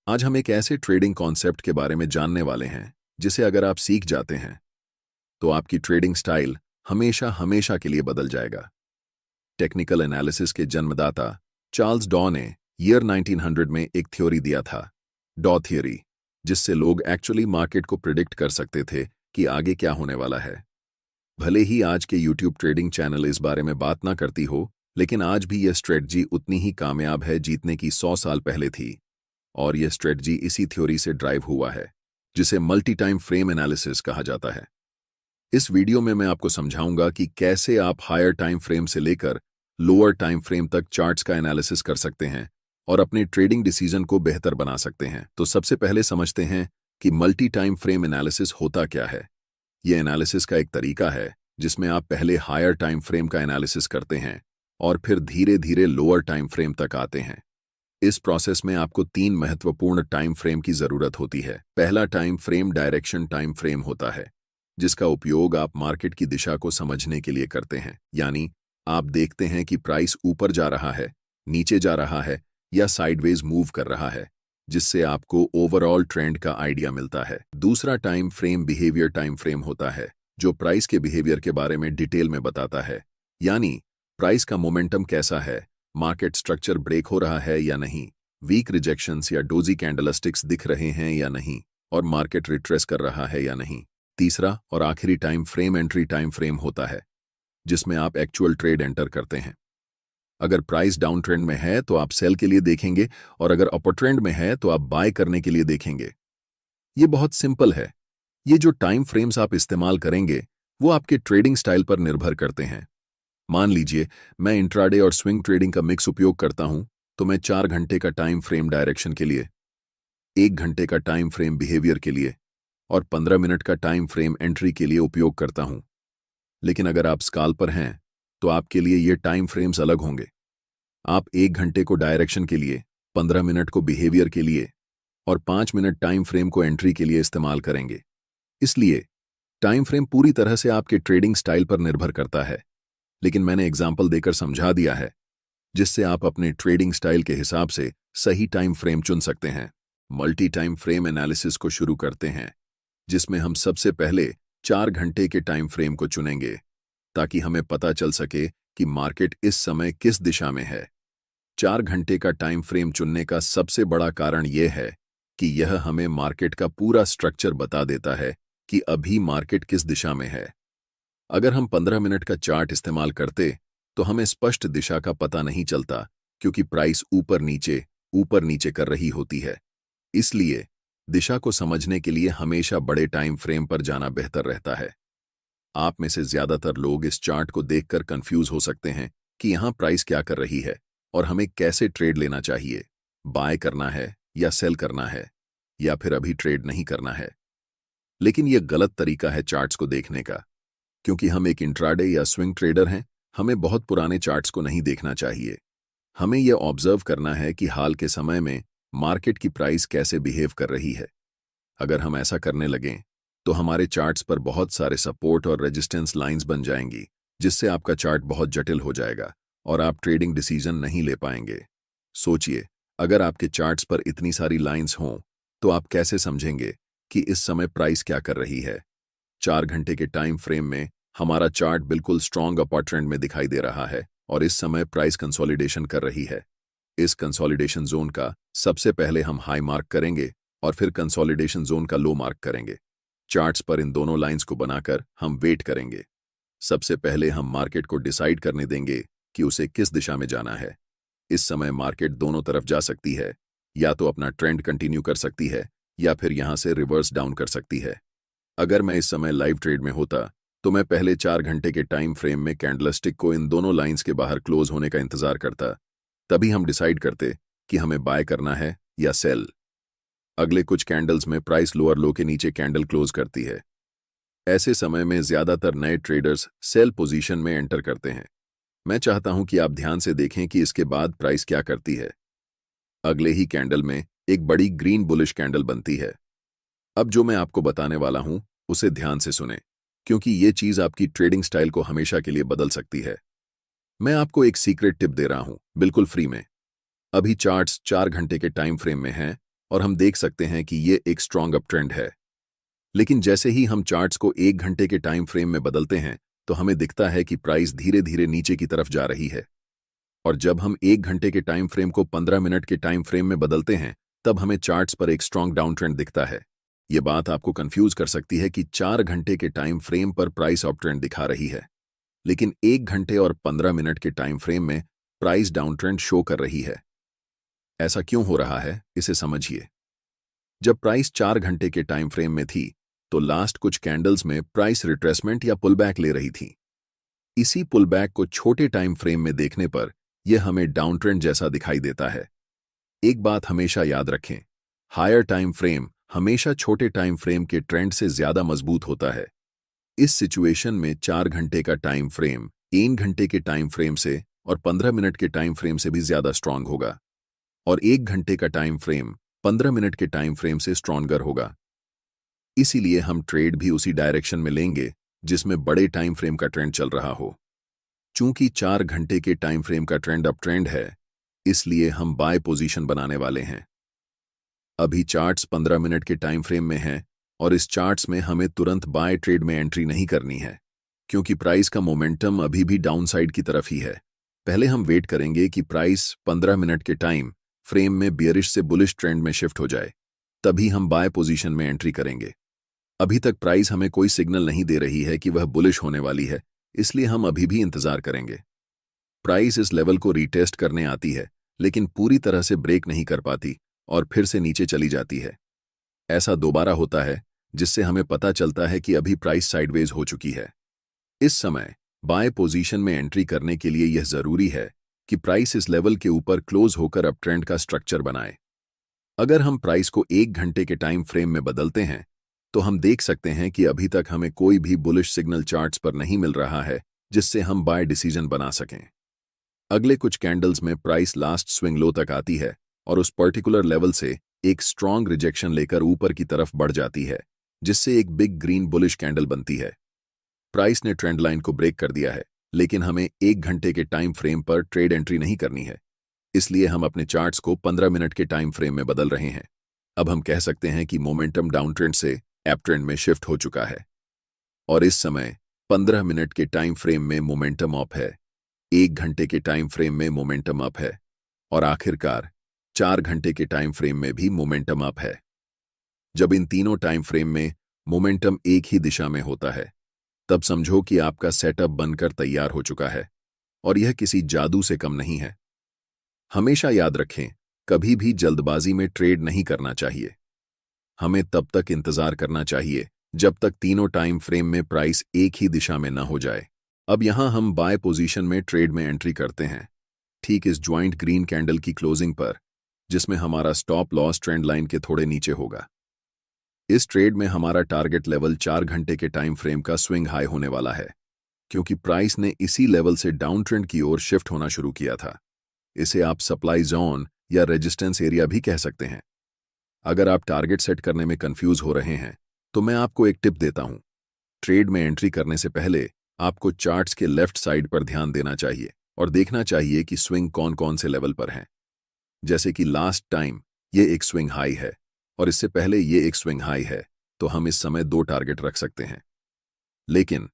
आज हम एक ऐसे ट्रेडिंग कॉन्सेप्ट के बारे में जानने वाले हैं जिसे अगर आप सीख जाते हैं तो आपकी ट्रेडिंग स्टाइल हमेशा हमेशा के लिए बदल जाएगा। टेक्निकल एनालिसिस के जन्मदाता चार्ल्स डॉ ने ईयर 1900 में एक थ्योरी दिया था, डॉ थ्योरी, जिससे लोग एक्चुअली मार्केट को प्रिडिक्ट कर सकते थे कि आगे क्या होने वाला है। भले ही आज के यूट्यूब ट्रेडिंग चैनल इस बारे में बात ना करती हो, लेकिन आज भी यह स्ट्रेटजी उतनी ही कामयाब है जीतने की 100 साल पहले थी। और यह स्ट्रेटजी इसी थ्योरी से ड्राइव हुआ है, जिसे मल्टी टाइम फ्रेम एनालिसिस कहा जाता है। इस वीडियो में मैं आपको समझाऊंगा कि कैसे आप हायर टाइम फ्रेम से लेकर लोअर टाइम फ्रेम तक चार्ट्स का एनालिसिस कर सकते हैं और अपने ट्रेडिंग डिसीजन को बेहतर बना सकते हैं। तो सबसे पहले समझते हैं कि मल्टी टाइम फ्रेम एनालिसिस होता क्या है। यह एनालिसिस का एक तरीका है जिसमें आप पहले हायर टाइम फ्रेम का एनालिसिस करते हैं और फिर धीरे धीरे लोअर टाइम फ्रेम तक आते हैं। इस प्रोसेस में आपको 3 महत्वपूर्ण टाइम फ्रेम की जरूरत होती है। पहला time frame direction time frame होता है, जिसका उपयोग आप मार्केट की दिशा को समझने के लिए करते हैं। यानी आप देखते हैं कि प्राइस ऊपर जा रहा है, नीचे जा रहा है या साइडवेज मूव कर रहा है, जिससे आपको ओवरऑल ट्रेंड का आइडिया मिलता है। दूसरा time frame behaviour time frame होता है, जो प्राइस के बिहेवियर के बारे में डिटेल में बताता है। यानी प्राइस का मोमेंटम कैसा है, मार्केट स्ट्रक्चर ब्रेक हो रहा है या नहीं, वीक रिजेक्शंस या डोजी कैंडलस्टिक्स दिख रहे हैं या नहीं, और मार्केट रिट्रेस कर रहा है या नहीं। तीसरा और आखिरी time frame entry time frame होता है, जिसमें आप एक्चुअल ट्रेड एंटर करते हैं। अगर प्राइस डाउन ट्रेंड में है तो आप सेल के लिए देखेंगे, और अगर अपर ट्रेंड में है तो आप बाय करने के लिए देखेंगे। ये बहुत सिंपल है। ये जो टाइम फ्रेम्स आप इस्तेमाल करेंगे वो आपके ट्रेडिंग स्टाइल पर निर्भर करते हैं। मान लीजिए मैं इंट्राडे और स्विंग ट्रेडिंग का मिक्स उपयोग करता हूं, तो मैं 4 घंटे का टाइम फ्रेम डायरेक्शन के लिए, 1 घंटे का टाइम फ्रेम बिहेवियर के लिए और 15 मिनट का टाइम फ्रेम एंट्री के लिए उपयोग करता हूं। लेकिन अगर आप स्काल्पर हैं तो आपके लिए ये टाइम फ्रेम्स अलग होंगे। आप 1 घंटे को डायरेक्शन के लिए, 15 मिनट को बिहेवियर के लिए और 5 मिनट टाइम फ्रेम को एंट्री के लिए इस्तेमाल करेंगे। इसलिए टाइम फ्रेम पूरी तरह से आपके ट्रेडिंग स्टाइल पर निर्भर करता है, लेकिन मैंने एग्जाम्पल देकर समझा दिया है, जिससे आप अपने ट्रेडिंग स्टाइल के हिसाब से सही टाइम फ्रेम चुन सकते हैं। मल्टी टाइम फ्रेम एनालिसिस को शुरू करते हैं, जिसमें हम सबसे पहले 4 घंटे के टाइम फ्रेम को चुनेंगे, ताकि हमें पता चल सके कि मार्केट इस समय किस दिशा में है। 4 घंटे का टाइम फ्रेम चुनने का सबसे बड़ा कारण यह है कि यह हमें मार्केट का पूरा स्ट्रक्चर बता देता है कि अभी मार्केट किस दिशा में है। अगर हम 15 मिनट का चार्ट इस्तेमाल करते तो हमें स्पष्ट दिशा का पता नहीं चलता, क्योंकि प्राइस ऊपर नीचे कर रही होती है। इसलिए दिशा को समझने के लिए हमेशा बड़े टाइम फ्रेम पर जाना बेहतर रहता है। आप में से ज्यादातर लोग इस चार्ट को देखकर कंफ्यूज हो सकते हैं कि यहां प्राइस क्या कर रही है और हमें कैसे ट्रेड लेना चाहिए, बाय करना है या सेल करना है, या फिर अभी ट्रेड नहीं करना है। लेकिन यह गलत तरीका है चार्ट्स को देखने का, क्योंकि हम एक इंट्राडे या स्विंग ट्रेडर हैं। हमें बहुत पुराने चार्ट्स को नहीं देखना चाहिए। हमें यह ऑब्जर्व करना है कि हाल के समय में मार्केट की प्राइस कैसे बिहेव कर रही है। अगर हम ऐसा करने लगें तो हमारे चार्ट्स पर बहुत सारे सपोर्ट और रेजिस्टेंस लाइंस बन जाएंगी, जिससे आपका चार्ट बहुत जटिल हो जाएगा और आप ट्रेडिंग डिसीजन नहीं ले पाएंगे। सोचिए, अगर आपके चार्ट्स पर इतनी सारी लाइंस हों तो आप कैसे समझेंगे कि इस समय प्राइस क्या कर रही है। 4 घंटे के टाइम फ्रेम में हमारा चार्ट बिल्कुल स्ट्रॉन्ग अपर ट्रेंड में दिखाई दे रहा है और इस समय प्राइस कंसोलिडेशन कर रही है। इस कंसोलिडेशन जोन का सबसे पहले हम हाई मार्क करेंगे और फिर कंसोलिडेशन जोन का लो मार्क करेंगे। चार्ट्स पर इन दोनों लाइंस को बनाकर हम वेट करेंगे। सबसे पहले हम मार्केट को डिसाइड करने देंगे कि उसे किस दिशा में जाना है। इस समय मार्केट दोनों तरफ जा सकती है, या तो अपना ट्रेंड कंटिन्यू कर सकती है या फिर यहां से रिवर्स डाउन कर सकती है। अगर मैं इस समय लाइव ट्रेड में होता तो मैं पहले 4 घंटे के टाइम फ्रेम में कैंडलस्टिक को इन दोनों लाइंस के बाहर क्लोज होने का इंतजार करता। तभी हम डिसाइड करते कि हमें बाय करना है या सेल। अगले कुछ कैंडल्स में प्राइस लोअर लो के नीचे कैंडल क्लोज करती है। ऐसे समय में ज्यादातर नए ट्रेडर्स सेल पोजीशन में एंटर करते हैं। मैं चाहता हूं कि आप ध्यान से देखें कि इसके बाद प्राइस क्या करती है। अगले ही कैंडल में एक बड़ी ग्रीन बुलिश कैंडल बनती है। अब जो मैं आपको बताने वाला हूं उसे ध्यान से सुनें, क्योंकि ये चीज आपकी ट्रेडिंग स्टाइल को हमेशा के लिए बदल सकती है। मैं आपको एक सीक्रेट टिप दे रहा हूं, बिल्कुल फ्री में। अभी चार्ट्स 4 घंटे के टाइम फ्रेम में हैं और हम देख सकते हैं कि ये एक स्ट्रॉन्ग अप ट्रेंड है। लेकिन जैसे ही हम चार्ट्स को 1 घंटे के टाइम फ्रेम में बदलते हैं तो हमें दिखता है कि प्राइस धीरे धीरे नीचे की तरफ जा रही है। और जब हम 1 घंटे के टाइम फ्रेम को 15 मिनट के टाइम फ्रेम में बदलते हैं तब हमें चार्ट्स पर एक स्ट्रॉन्ग डाउन ट्रेंड दिखता है। ये बात आपको कंफ्यूज कर सकती है कि 4 घंटे के टाइम फ्रेम पर प्राइस अप ट्रेंड दिखा रही है, लेकिन 1 घंटे और 15 मिनट के टाइम फ्रेम में प्राइस डाउन ट्रेंड शो कर रही है। ऐसा क्यों हो रहा है, इसे समझिए। जब प्राइस 4 घंटे के टाइम फ्रेम में थी तो लास्ट कुछ कैंडल्स में प्राइस रिट्रेसमेंट या पुलबैक ले रही थी। इसी पुलबैक को छोटे टाइम फ्रेम में देखने पर यह हमें डाउन ट्रेंड जैसा दिखाई देता है। एक बात हमेशा याद रखें, हायर टाइम फ्रेम हमेशा छोटे टाइम फ्रेम के ट्रेंड से ज्यादा मजबूत होता है। इस सिचुएशन में 4 घंटे का टाइम फ्रेम 1 घंटे के टाइम फ्रेम से और 15 मिनट के टाइम फ्रेम से भी ज्यादा स्ट्रांग होगा, और 1 घंटे का टाइम फ्रेम 15 मिनट के टाइम फ्रेम से स्ट्रॉन्गर होगा। इसीलिए हम ट्रेड भी उसी डायरेक्शन में लेंगे जिसमें बड़े टाइम फ्रेम का ट्रेंड चल रहा हो। चूंकि 4 घंटे के टाइम फ्रेम का ट्रेंड अप ट्रेंड है, इसलिए हम बाय पोजीशन बनाने वाले हैं। अभी चार्ट्स 15 मिनट के टाइम फ्रेम में हैं और इस चार्ट्स में हमें तुरंत बाय ट्रेड में एंट्री नहीं करनी है, क्योंकि प्राइस का मोमेंटम अभी भी डाउन साइड की तरफ ही है। पहले हम वेट करेंगे कि प्राइस 15 मिनट के टाइम फ्रेम में बियरिश से बुलिश ट्रेंड में शिफ्ट हो जाए, तभी हम बाय पोजीशन में एंट्री करेंगे। अभी तक प्राइस हमें कोई सिग्नल नहीं दे रही है कि वह बुलिश होने वाली है, इसलिए हम अभी भी इंतजार करेंगे। प्राइस इस लेवल को रीटेस्ट करने आती है, लेकिन पूरी तरह से ब्रेक नहीं कर पाती और फिर से नीचे चली जाती है। ऐसा दोबारा होता है, जिससे हमें पता चलता है कि अभी प्राइस साइडवेज हो चुकी है। इस समय बाय पोजीशन में एंट्री करने के लिए यह जरूरी है कि प्राइस इस लेवल के ऊपर क्लोज होकर अप ट्रेंड का स्ट्रक्चर बनाए। अगर हम प्राइस को 1 घंटे के टाइम फ्रेम में बदलते हैं तो हम देख सकते हैं कि अभी तक हमें कोई भी बुलिश सिग्नल चार्ट्स पर नहीं मिल रहा है जिससे हम बाय डिसीजन बना सकें। अगले कुछ कैंडल्स में प्राइस लास्ट स्विंग लो तक आती है और उस पर्टिकुलर लेवल से एक स्ट्रॉन्ग रिजेक्शन लेकर ऊपर की तरफ बढ़ जाती है, जिससे एक बिग ग्रीन बुलिश कैंडल बनती है। प्राइस ने ट्रेंड लाइन को ब्रेक कर दिया है, लेकिन हमें 1 घंटे के टाइम फ्रेम पर ट्रेड एंट्री नहीं करनी है, इसलिए हम अपने चार्ट्स को 15 मिनट के टाइम फ्रेम में बदल रहे हैं। अब हम कह सकते हैं कि मोमेंटम डाउन ट्रेंड से अप ट्रेंड में शिफ्ट हो चुका है और इस समय 15 मिनट के टाइम फ्रेम में मोमेंटम अप है, 1 घंटे के टाइम फ्रेम में मोमेंटम अप है और आखिरकार 4 घंटे के टाइम फ्रेम में भी मोमेंटम अप है। जब इन तीनों टाइम फ्रेम में मोमेंटम एक ही दिशा में होता है, तब समझो कि आपका सेटअप बनकर तैयार हो चुका है और यह किसी जादू से कम नहीं है। हमेशा याद रखें, कभी भी जल्दबाजी में ट्रेड नहीं करना चाहिए। हमें तब तक इंतजार करना चाहिए जब तक तीनों टाइम फ्रेम में प्राइस एक ही दिशा में न हो जाए। अब यहां हम बाय पोजीशन में ट्रेड में एंट्री करते हैं, ठीक इस ज्वाइंट ग्रीन कैंडल की क्लोजिंग पर, जिसमें हमारा स्टॉप लॉस ट्रेंड लाइन के थोड़े नीचे होगा। इस ट्रेड में हमारा टारगेट लेवल 4 घंटे के टाइम फ्रेम का स्विंग हाई होने वाला है, क्योंकि प्राइस ने इसी लेवल से डाउन ट्रेंड की ओर शिफ्ट होना शुरू किया था। इसे आप सप्लाई जोन या रेजिस्टेंस एरिया भी कह सकते हैं। अगर आप टारगेट सेट करने में कंफ्यूज हो रहे हैं तो मैं आपको एक टिप देता हूं। ट्रेड में एंट्री करने से पहले आपको चार्ट्स के लेफ्ट साइड पर ध्यान देना चाहिए और देखना चाहिए कि स्विंग कौन कौन से लेवल पर हैं। जैसे कि लास्ट टाइम ये एक स्विंग हाई है और इससे पहले ये एक स्विंग हाई है, तो हम इस समय 2 टारगेट रख सकते हैं। लेकिन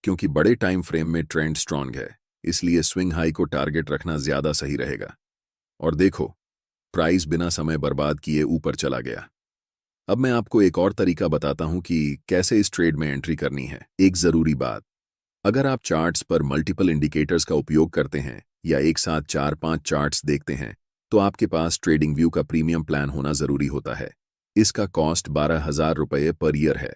क्योंकि बड़े टाइम फ्रेम में ट्रेंड स्ट्रांग है, इसलिए स्विंग हाई को टारगेट रखना ज्यादा सही रहेगा। और देखो, प्राइस बिना समय बर्बाद किए ऊपर चला गया। अब मैं आपको एक और तरीका बताता हूं कि कैसे इस ट्रेड में एंट्री करनी है। एक जरूरी बात, अगर आप चार्ट्स पर मल्टीपल इंडिकेटर्स का उपयोग करते हैं या एक साथ 4-5 चार्ट्स देखते हैं, तो आपके पास ट्रेडिंग व्यू का प्रीमियम प्लान होना जरूरी होता है। इसका कॉस्ट 12,000 रुपये पर ईयर है।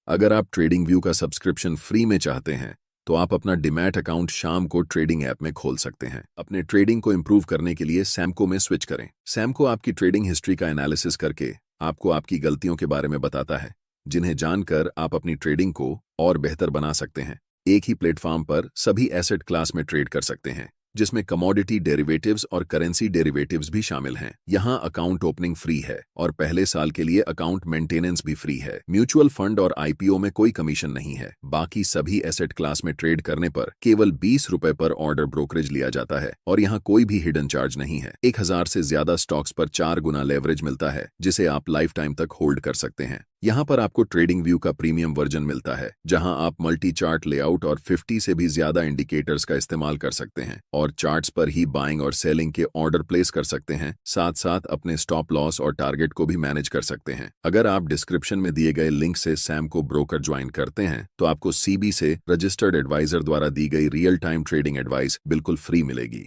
अगर आप ट्रेडिंग व्यू का सब्सक्रिप्शन फ्री में चाहते हैं तो आप अपना डीमैट अकाउंट शाम को ट्रेडिंग ऐप में खोल सकते हैं। अपने ट्रेडिंग को इंप्रूव करने के लिए सैमको में स्विच करें। सैमको आपकी ट्रेडिंग हिस्ट्री का एनालिसिस करके आपको आपकी गलतियों के बारे में बताता है, जिन्हें जानकर आप अपनी ट्रेडिंग को और बेहतर बना सकते हैं। एक ही प्लेटफॉर्म पर सभी एसेट क्लास में ट्रेड कर सकते हैं, जिसमें कमोडिटी डेरिवेटिव्स और करेंसी डेरिवेटिव्स भी शामिल हैं। यहाँ अकाउंट ओपनिंग फ्री है और पहले साल के लिए अकाउंट मेंटेनेंस भी फ्री है। म्यूचुअल फंड और आईपीओ में कोई कमीशन नहीं है। बाकी सभी एसेट क्लास में ट्रेड करने पर केवल 20 रुपए पर ऑर्डर ब्रोकरेज लिया जाता है और यहाँ कोई भी हिडन चार्ज नहीं है। 1000 से ज्यादा स्टॉक्स पर 4 गुना लेवरेज मिलता है, जिसे आप लाइफ टाइम तक होल्ड कर सकते हैं। यहाँ पर आपको ट्रेडिंग व्यू का प्रीमियम वर्जन मिलता है, जहां आप मल्टी चार्ट लेआउट और 50 से भी ज्यादा इंडिकेटर्स का इस्तेमाल कर सकते हैं और चार्ट्स पर ही बाइंग और सेलिंग के ऑर्डर प्लेस कर सकते हैं। साथ साथ अपने स्टॉप लॉस और टारगेट को भी मैनेज कर सकते हैं। अगर आप डिस्क्रिप्शन में दिए गए लिंक से सैमको ब्रोकर ज्वाइन करते हैं तो आपको सीबी से रजिस्टर्ड एडवाइजर द्वारा दी गई रियल टाइम ट्रेडिंग एडवाइस बिल्कुल फ्री मिलेगी।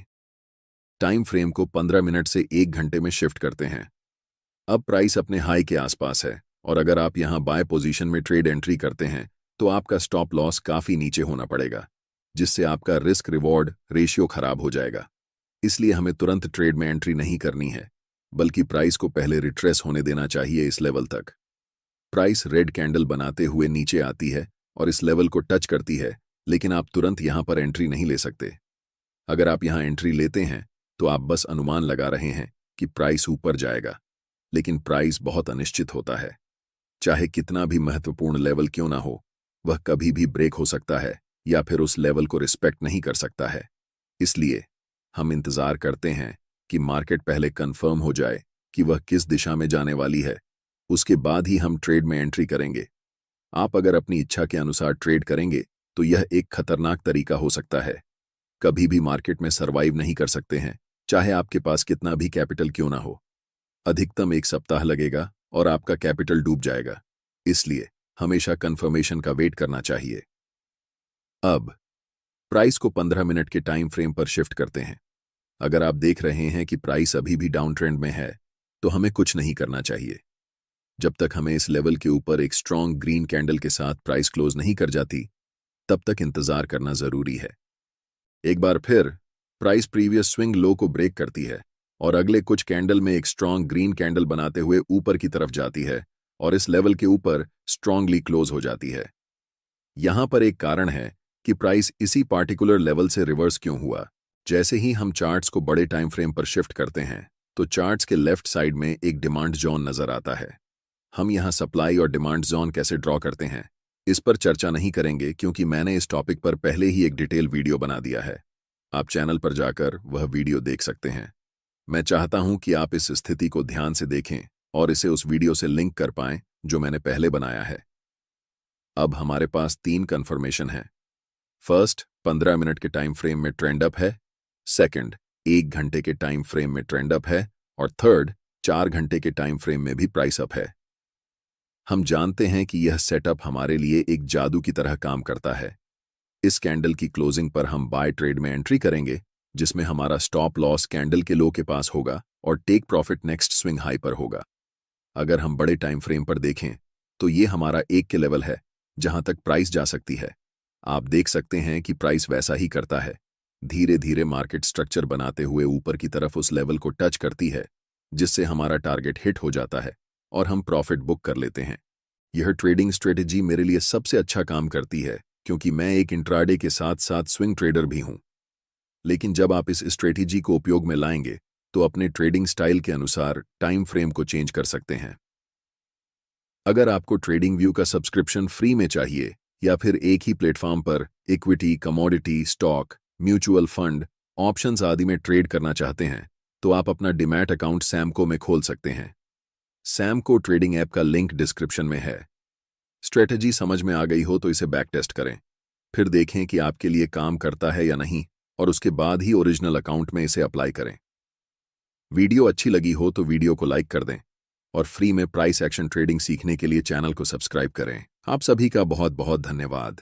टाइम फ्रेम को 15 मिनट से 1 घंटे में शिफ्ट करते हैं। अब प्राइस अपने हाई के आसपास है और अगर आप यहां बाय पोजीशन में ट्रेड एंट्री करते हैं तो आपका स्टॉप लॉस काफी नीचे होना पड़ेगा, जिससे आपका रिस्क रिवॉर्ड रेशियो खराब हो जाएगा। इसलिए हमें तुरंत ट्रेड में एंट्री नहीं करनी है, बल्कि प्राइस को पहले रिट्रेस होने देना चाहिए इस लेवल तक। प्राइस रेड कैंडल बनाते हुए नीचे आती है और इस लेवल को टच करती है, लेकिन आप तुरंत यहां पर एंट्री नहीं ले सकते। अगर आप यहां एंट्री लेते हैं तो आप बस अनुमान लगा रहे हैं कि प्राइस ऊपर जाएगा, लेकिन प्राइस बहुत अनिश्चित होता है। चाहे कितना भी महत्वपूर्ण लेवल क्यों ना हो, वह कभी भी ब्रेक हो सकता है या फिर उस लेवल को रिस्पेक्ट नहीं कर सकता है। इसलिए हम इंतजार करते हैं कि मार्केट पहले कंफर्म हो जाए कि वह किस दिशा में जाने वाली है, उसके बाद ही हम ट्रेड में एंट्री करेंगे। आप अगर अपनी इच्छा के अनुसार ट्रेड करेंगे तो यह एक खतरनाक तरीका हो सकता है। कभी भी मार्केट में सर्वाइव नहीं कर सकते हैं, चाहे आपके पास कितना भी कैपिटल क्यों ना हो। अधिकतम 1 सप्ताह लगेगा और आपका कैपिटल डूब जाएगा। इसलिए हमेशा कंफर्मेशन का वेट करना चाहिए। अब प्राइस को 15 मिनट के टाइम फ्रेम पर शिफ्ट करते हैं। अगर आप देख रहे हैं कि प्राइस अभी भी डाउन ट्रेंड में है तो हमें कुछ नहीं करना चाहिए। जब तक हमें इस लेवल के ऊपर एक स्ट्रॉन्ग ग्रीन कैंडल के साथ प्राइस क्लोज नहीं कर जाती, तब तक इंतजार करना जरूरी है। एक बार फिर प्राइस प्रीवियस स्विंग लो को ब्रेक करती है और अगले कुछ कैंडल में एक स्ट्रॉन्ग ग्रीन कैंडल बनाते हुए ऊपर की तरफ जाती है और इस लेवल के ऊपर स्ट्रांगली क्लोज हो जाती है। यहां पर एक कारण है कि प्राइस इसी पार्टिकुलर लेवल से रिवर्स क्यों हुआ। जैसे ही हम चार्ट्स को बड़े टाइम फ्रेम पर शिफ्ट करते हैं तो चार्ट्स के लेफ्ट साइड में एक डिमांड जोन नजर आता है। हम यहां सप्लाई और डिमांड जोन कैसे ड्रॉ करते हैं इस पर चर्चा नहीं करेंगे, क्योंकि मैंने इस टॉपिक पर पहले ही एक डिटेल वीडियो बना दिया है। आप चैनल पर जाकर वह वीडियो देख सकते हैं। मैं चाहता हूं कि आप इस स्थिति को ध्यान से देखें और इसे उस वीडियो से लिंक कर पाएं जो मैंने पहले बनाया है। अब हमारे पास 3 कंफर्मेशन हैं। फर्स्ट, 15 मिनट के टाइम फ्रेम में ट्रेंड अप है। सेकंड, 1 घंटे के टाइम फ्रेम में ट्रेंड अप है। और थर्ड, 4 घंटे के टाइम फ्रेम में भी प्राइस अप है। हम जानते हैं कि यह सेटअप हमारे लिए एक जादू की तरह काम करता है। इस कैंडल की क्लोजिंग पर हम बाय ट्रेड में एंट्री करेंगे, जिसमें हमारा स्टॉप लॉस कैंडल के लो के पास होगा और take profit next swing high पर होगा। अगर हम बड़े टाइम फ्रेम पर देखें तो ये हमारा 1 के लेवल है जहां तक प्राइस जा सकती है। आप देख सकते हैं कि प्राइस वैसा ही करता है, धीरे धीरे मार्केट स्ट्रक्चर बनाते हुए ऊपर की तरफ उस लेवल को टच करती है, जिससे हमारा टारगेट हिट हो जाता है और हम प्रॉफिट बुक कर लेते हैं। यह ट्रेडिंग स्ट्रेटेजी मेरे लिए सबसे अच्छा काम करती है, क्योंकि मैं एक इंट्राडे के साथ साथ स्विंग ट्रेडर भी हूं। लेकिन जब आप इस स्ट्रेटेजी को उपयोग में लाएंगे तो अपने ट्रेडिंग स्टाइल के अनुसार टाइम फ्रेम को चेंज कर सकते हैं। अगर आपको ट्रेडिंग व्यू का सब्सक्रिप्शन फ्री में चाहिए या फिर एक ही प्लेटफॉर्म पर equity, commodity, stock, mutual fund, options आदि में ट्रेड करना चाहते हैं तो आप अपना डीमैट अकाउंट सैमको में खोल सकते हैं। सैमको ट्रेडिंग ऐप का लिंक डिस्क्रिप्शन में है। स्ट्रेटेजी समझ में आ गई हो तो इसे बैक टेस्ट करें, फिर देखें कि आपके लिए काम करता है या नहीं, और उसके बाद ही ओरिजिनल अकाउंट में इसे अप्लाई करें। वीडियो अच्छी लगी हो तो वीडियो को लाइक कर दें और फ्री में प्राइस एक्शन ट्रेडिंग सीखने के लिए चैनल को सब्सक्राइब करें। आप सभी का बहुत बहुत धन्यवाद।